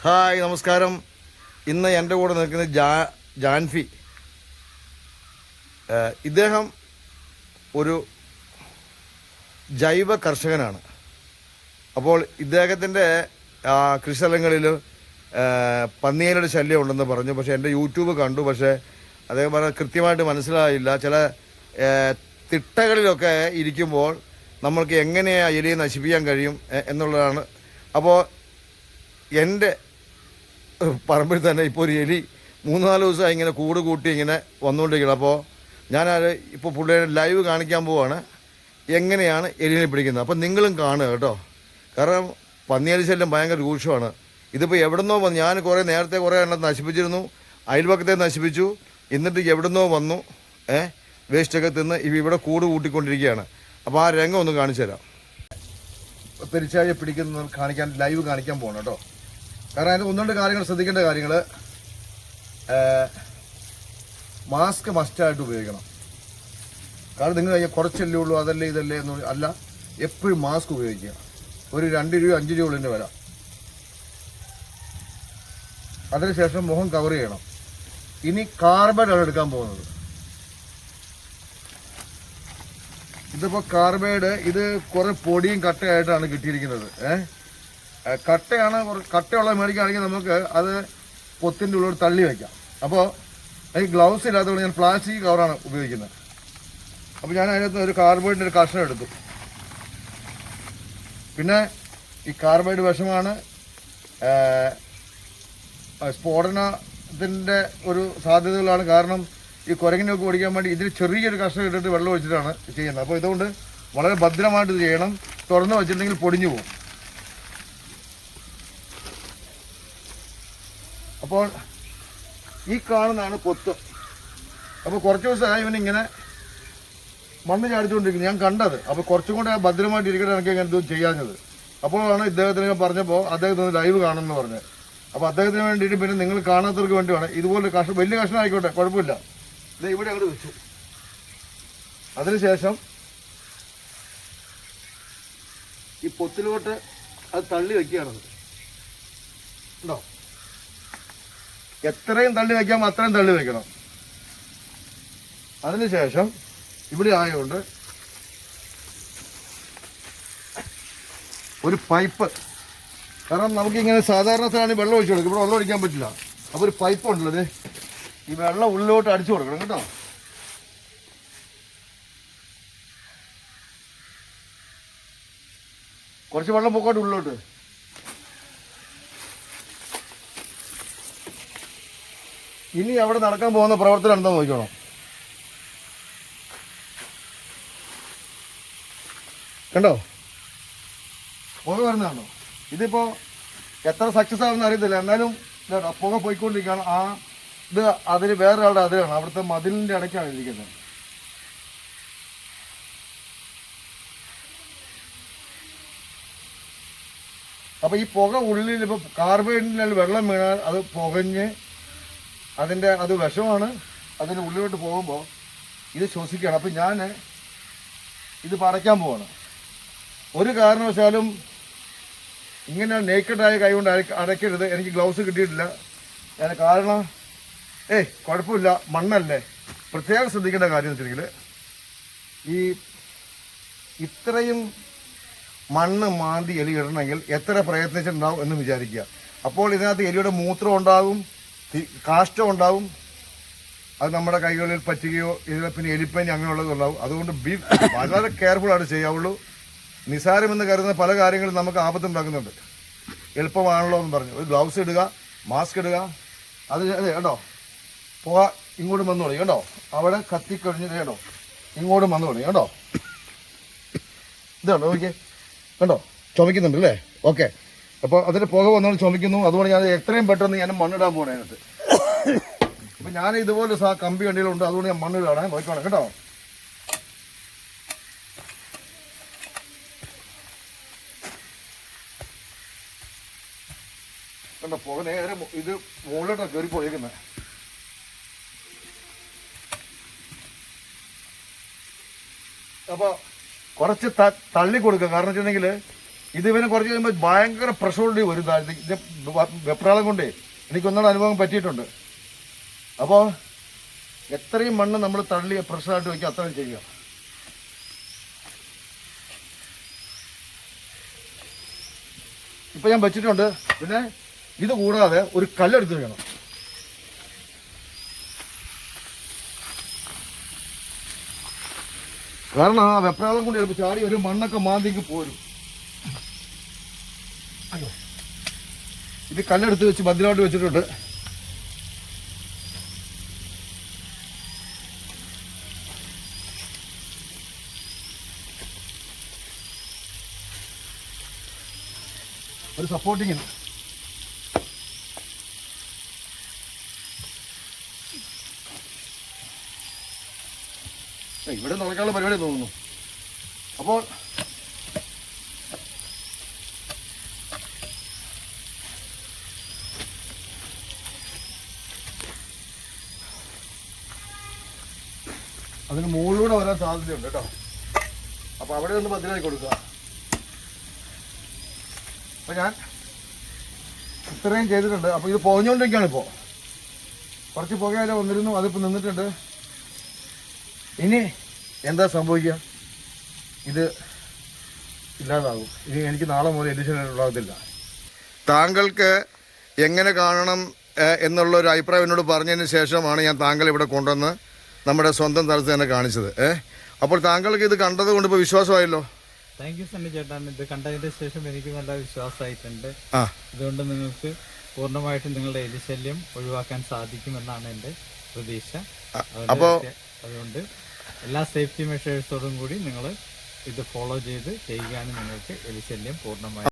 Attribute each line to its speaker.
Speaker 1: Hi നമസ്കാരം. ഇന്ന് എൻ്റെ കൂടെ നിൽക്കുന്നത് ജാൻഫി. ഇദ്ദേഹം ഒരു ജൈവ കർഷകനാണ്. അപ്പോൾ ഇദ്ദേഹത്തിൻ്റെ കൃഷിസ്ഥലങ്ങളിൽ പന്നികളുടെ ശല്യം ഉണ്ടെന്ന് പറഞ്ഞു. പക്ഷേ എൻ്റെ യൂട്യൂബ് കണ്ടു. പക്ഷേ അദ്ദേഹം പറഞ്ഞ കൃത്യമായിട്ട് മനസ്സിലായില്ല. ചില തിട്ടകളിലൊക്കെ ഇരിക്കുമ്പോൾ നമ്മൾക്ക് എങ്ങനെയാണ് എലിയെ നശിപ്പിക്കാൻ കഴിയും എന്നുള്ളതാണ്. അപ്പോൾ എൻ്റെ പറമ്പിൽ തന്നെ ഇപ്പോൾ ഒരു എലി 3-4 ദിവസമായി ഇങ്ങനെ കൂട് കൂട്ടി ഇങ്ങനെ വന്നുകൊണ്ടിരിക്കണം. അപ്പോൾ ഞാനത് ഇപ്പോൾ പുള്ളിയുടെ ലൈവ് കാണിക്കാൻ പോവാണ് എങ്ങനെയാണ് എലിനെ പിടിക്കുന്നത്. അപ്പം നിങ്ങളും കാണുക കേട്ടോ. കാരണം പന്നിയലി ശല്യം ഭയങ്കര രൂക്ഷമാണ്. ഇതിപ്പോൾ എവിടുന്നോ വന്നു. ഞാൻ നേരത്തെ കുറേ എണ്ണം നശിപ്പിച്ചിരുന്നു. അയൽപക്കത്തെ നശിപ്പിച്ചു. എന്നിട്ട് എവിടുന്നോ വന്നു വേസ്റ്റൊക്കെ തിന്ന് ഇവിടെ കൂട് കൂട്ടിക്കൊണ്ടിരിക്കുകയാണ്. അപ്പോൾ ആ രംഗം ഒന്ന് കാണിച്ചു തരാം. പെരിച്ചാഴിയെ പിടിക്കുന്നത് കാണിക്കാൻ ലൈവ് കാണിക്കാൻ പോകണം കേട്ടോ. കാരണം അതിന് 1-2 കാര്യങ്ങൾ ശ്രദ്ധിക്കേണ്ട കാര്യങ്ങൾ. മാസ്ക് മസ്റ്റായിട്ട് ഉപയോഗിക്കണം. കാരണം നിങ്ങൾ കുറച്ചല്ലേ ഉള്ളൂ അതല്ലേ ഇതല്ലേ എന്ന് അല്ല, എപ്പോഴും മാസ്ക് ഉപയോഗിക്കുക. ഒരു 2 രൂപ 5 രൂപ ഉള്ളിൻ്റെ വില. അതിനുശേഷം മുഖം കവർ ചെയ്യണം. ഇനി കാർബൈഡാണ് എടുക്കാൻ പോകുന്നത്. ഇതിപ്പോൾ കാർബൈഡ് ഇത് കുറേ പൊടിയും കട്ടയായിട്ടാണ് കിട്ടിയിരിക്കുന്നത്. കട്ടയാണ്. കട്ടയുള്ള മേടിക്കുകയാണെങ്കിൽ നമുക്ക് അത് പൊത്തിൻ്റെ ഉള്ളിൽ തള്ളി വയ്ക്കാം. അപ്പോൾ എനിക്ക് ഗ്ലൗസ് ഇല്ലാത്തതുകൊണ്ട് ഞാൻ പ്ലാസ്റ്റിക് കവറാണ് ഉപയോഗിക്കുന്നത്. അപ്പോൾ ഞാൻ അതിനകത്ത് ഒരു കാർബൈഡിൻ്റെ ഒരു കഷ്ണം എടുത്തു. പിന്നെ ഈ കാർബൈഡ് വിഷമാണ്. സ്ഫോടനത്തിൻ്റെ ഒരു സാധ്യതകളാണ്. കാരണം ഈ കുരങ്ങിനൊക്കെ ഓടിക്കാൻ വേണ്ടി ഇതിൽ ചെറിയൊരു കഷ്ണം ഇട്ടിട്ട് വെള്ളം ഒഴിച്ചിട്ടാണ് ചെയ്യുന്നത്. അപ്പോൾ ഇതുകൊണ്ട് വളരെ ഭദ്രമായിട്ട് ഇത് ചെയ്യണം. തുറന്ന് വെച്ചിട്ടുണ്ടെങ്കിൽ പൊടിഞ്ഞു പോകും. അപ്പോൾ ഈ കാണുന്നതാണ് പൊത്ത്. അപ്പോൾ കുറച്ച് ദിവസമായി ഇവനിങ്ങനെ മണ്ണ് ചാടിച്ചുകൊണ്ടിരിക്കുന്നത് ഞാൻ കണ്ടത്. അപ്പോൾ കുറച്ചും കൂടെ ഭദ്രമായിട്ട് ഇരിക്കട്ടെ എനിക്ക് ഇങ്ങനെ ഇതൊന്നും ചെയ്യാഞ്ഞത്. അപ്പോഴാണ് ഇദ്ദേഹത്തിന് ഞാൻ പറഞ്ഞപ്പോൾ അദ്ദേഹത്തിന് ലൈവ് കാണുമെന്ന് പറഞ്ഞത്. അപ്പോൾ അദ്ദേഹത്തിന് വേണ്ടിയിട്ട് പിന്നെ നിങ്ങൾ കാണാത്തവർക്ക് വേണ്ടിയാണ് ഇതുപോലെ വലിയ കഷ്ണം ആയിക്കോട്ടെ, കുഴപ്പമില്ല. ഇത് ഇവിടെ അങ്ങോട്ട് വെച്ചു. അതിനുശേഷം ഈ പൊത്തിലോട്ട് അത് തള്ളി വയ്ക്കുകയാണത്. ഉണ്ടോ? എത്രയും തള്ളി വയ്ക്കാമോ അത്രയും തള്ളി വയ്ക്കണം. അതിനുശേഷം ഇവിടെ ആയതുകൊണ്ട് ഒരു പൈപ്പ്. കാരണം നമുക്കിങ്ങനെ സാധാരണ സാധനം വെള്ളം ഒഴിച്ചു കൊടുക്കും. ഇവിടെ വെള്ളം ഒഴിക്കാൻ പറ്റില്ല. അപ്പോൾ ഒരു പൈപ്പ് ഉണ്ടല്ലോ. ഈ വെള്ളം ഉള്ളിലോട്ട് അടിച്ചു കൊടുക്കണം കേട്ടോ. കുറച്ച് വെള്ളം പൊക്കോട്ട് ഉള്ളിലോട്ട്. ഇനി അവിടെ നടക്കാൻ പോകുന്ന പ്രവർത്തനം എന്താ നോക്കണം. കണ്ടോ പുക വരുന്നതാണോ? ഇതിപ്പോൾ എത്ര സക്സസ് ആവുമെന്ന് അറിയത്തില്ല. എന്നാലും പുക പോയിക്കൊണ്ടിരിക്കുകയാണ്. ഇത് അതിൽ വേറൊരാളുടെ അതിലാണ്. അവിടുത്തെ മതിലിൻ്റെ ഇടയ്ക്കാണ് ഇരിക്കുന്നത്. അപ്പോൾ ഈ പുക ഉള്ളിൽ ഇപ്പോൾ കാർബൈഡിൽ വെള്ളം വീണാൽ അത് പുകഞ്ഞ് അത് വിഷമാണ്. അതിന് ഉള്ളിലോട്ട് പോകുമ്പോൾ ഇത് ശ്വസിക്കുകയാണ്. അപ്പം ഞാൻ ഇത് പറിക്കാൻ പോവാണ്. ഒരു കാരണവശാലും ഇങ്ങനെ നേക്കഡായ കൈ കൊണ്ട് അടയ്ക്കരുത്. എനിക്ക് ഗ്ലൗസ് കിട്ടിയിട്ടില്ല. കാരണം കുഴപ്പമില്ല, മണ്ണല്ലേ. പ്രത്യേകം ശ്രദ്ധിക്കേണ്ട കാര്യം എന്ന് വെച്ചിട്ടുണ്ടെങ്കിൽ ഇത്രയും മണ്ണ് മാന്തി എലി ഇടണമെങ്കിൽ എത്ര പ്രയത്നിച്ചിട്ടുണ്ടാവും എന്ന് വിചാരിക്കുക. അപ്പോൾ ഇതിനകത്ത് എലിയുടെ മൂത്രം ഉണ്ടാകും, കാഷ്ടം ഉണ്ടാവും. അത് നമ്മുടെ കൈകളിൽ പറ്റുകയോ പിന്നെ എലിപ്പനി അങ്ങനെയുള്ളത് ഉണ്ടാവും. അതുകൊണ്ട് വളരെ കെയർഫുള്ളായിട്ട് ചെയ്യാവുള്ളൂ. നിസാരമെന്ന് കരുതുന്ന പല കാര്യങ്ങളും നമുക്ക് ആപത്തുണ്ടാക്കുന്നുണ്ട്. എളുപ്പമാണല്ലോ എന്ന് പറഞ്ഞു ഒരു ഗ്ലൗസ് ഇടുക, മാസ്ക് ഇടുക. അത് കേട്ടോ പുക ഇങ്ങോട്ടും വന്നു തുടങ്ങി കേട്ടോ. അവിടെ കത്തിക്കഴിഞ്ഞത് കേട്ടോ ഇങ്ങോട്ടും വന്നു തുടങ്ങി കേട്ടോ. ഇതുണ്ടോ നോക്കിയേ, കണ്ടോ ചുമക്കുന്നുണ്ട് അല്ലേ? ഓക്കെ. അപ്പോൾ അതിന് പുക വന്നോണ്ട് ചുമക്കുന്നു. അതുകൊണ്ട് ഞാൻ എത്രയും പെട്ടെന്ന് ഞാൻ മണ്ണിടാൻ പോകണേ അതിനകത്ത്. അപ്പം ഞാൻ ഇതുപോലെ കമ്പി വണ്ടിയിലുണ്ട്. അതുകൊണ്ട് ഞാൻ മണ്ണിടാണേ, നോക്കണം കേട്ടോ. കണ്ടോ പുക നേരെ ഇത് മുകളിലോട്ടാണ് കയറി പോയിരിക്കുന്നത്. അപ്പോൾ കുറച്ച് തള്ളി കൊടുക്കുക. കാരണം വെച്ചിട്ടുണ്ടെങ്കിൽ ഇത് ഇവനെ കുറച്ച് കഴിയുമ്പോൾ ഭയങ്കര പ്രഷറോട് വരും താഴത്തേക്ക്. ഇത് വെപ്രാളം കൊണ്ടേ എനിക്കൊന്നാണ് അനുഭവം പറ്റിയിട്ടുണ്ട്. അപ്പോൾ എത്രയും മണ്ണ് നമ്മൾ തള്ളി പ്രഷറായിട്ട് വയ്ക്കുക, അത്രയും ചെയ്യുക. ഇപ്പം ഞാൻ വെച്ചിട്ടുണ്ട്. പിന്നെ ഇത് കൂടാതെ ഒരു കല്ലെടുത്ത് വേണം. കാരണം ആ വെപ്രാളം കൊണ്ട് ചിലപ്പോൾ ചാടി ഒരു മണ്ണൊക്കെ മാന്തിക്ക് പോരും. അയ്യോ, ഇത് കല്ലെടുത്ത് വെച്ച് ഭദ്രമായിട്ട് വെച്ചിട്ടുണ്ട്. ഒരു സപ്പോർട്ടിങ്ങിന് ഇവിടെ നടക്കാനുള്ള പരിപാടി തോന്നുന്നു. അപ്പോൾ അതിന് മുകളിലൂടെ വരാൻ സാധ്യതയുണ്ട് കേട്ടോ. അപ്പോൾ അവിടെ ഒന്ന് ഭദ്രമാക്കി കൊടുക്കുക. അപ്പോൾ ഞാൻ ഇത്രയും ചെയ്തിട്ടുണ്ട്. അപ്പോൾ ഇത് പുകഞ്ഞുകൊണ്ടിരിക്കുകയാണ്. ഇപ്പോൾ കുറച്ച് പുകയില വന്നിരുന്നു, അതിപ്പോൾ നിന്നിട്ടുണ്ട്. ഇനി എന്താ സംഭവിക്കുക? ഇത് ഇല്ലാതാകും. ഇനി എനിക്ക് നാളെ മുതൽ എഡിഷൻ ഉണ്ടാകത്തില്ല. താങ്കൾക്ക് എങ്ങനെ കാണണം എന്നുള്ളൊരു അഭിപ്രായം എന്നോട് പറഞ്ഞതിന് ശേഷമാണ് ഞാൻ താങ്കളെ ഇവിടെ കൊണ്ടുവന്ന് നമ്മുടെ സ്വന്തം സ്ഥലത്ത് തന്നെ കാണിച്ചത്. അപ്പോൾ താങ്കൾക്ക് ഇത് കണ്ടത് കൊണ്ട് ഇപ്പോൾ വിശ്വാസമായല്ലോ.
Speaker 2: താങ്ക് യു സണ്ണി ചേട്ടാ. ഇത് കണ്ടതിന് ശേഷം എനിക്ക് നല്ല വിശ്വാസമായിട്ടുണ്ട്. അതുകൊണ്ട് നിങ്ങൾക്ക് പൂർണ്ണമായിട്ടും നിങ്ങളുടെ എലിശല്യം ഒഴിവാക്കാൻ സാധിക്കുമെന്നാണ് എൻ്റെ പ്രതീക്ഷ.
Speaker 1: അപ്പോൾ
Speaker 2: അതുകൊണ്ട് എല്ലാ സേഫ്റ്റി മെഷേഴ്സോടും കൂടി നിങ്ങൾ ഇത് ഫോളോ ചെയ്ത് ചെയ്യുകയാണ് നിങ്ങൾക്ക് എലിശല്യം പൂർണ്ണമായി